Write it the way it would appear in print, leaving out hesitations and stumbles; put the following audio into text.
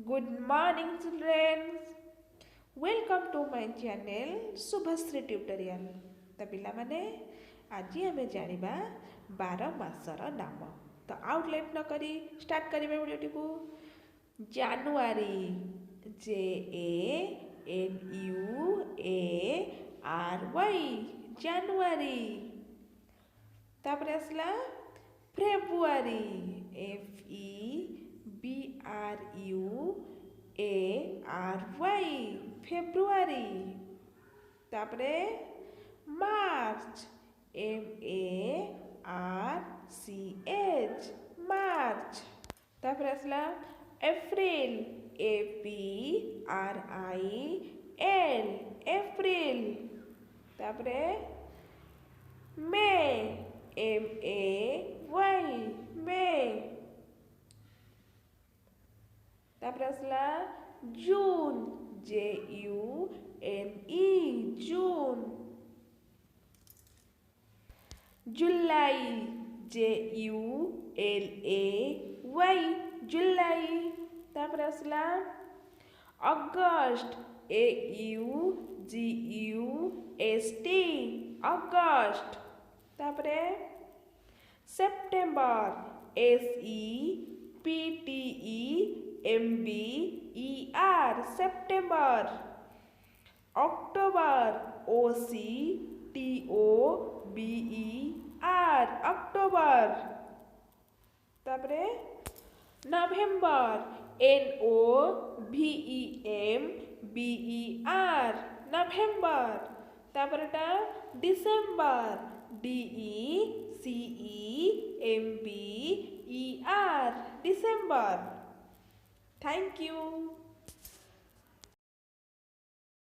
Good morning children. Welcome to my channel Subhasri Tutorial. तो पिला माने आज आमे जानिबा 12 मासर नाम। तो आउट लेट न करी स्टार्ट करिबे वीडियोटी को। जनवरी J A N U A R Y जनवरी। तापरे असला February F E B R U A R Y February. तापरे मार्च M A R C H मार्च। तापरे असला April A P R I L April. तापरे मे M A Y मे। तापरे असला जून J U N E June. July J U L A Y जुलाई। तापरे असला अगस्त A U G U S T अगस्त। तापरे September S E P T E M B E R September. October O C T O B E R October. तापरे November N O V E M B E R November. तापरेटा December D E C E M B E R December. Thank you.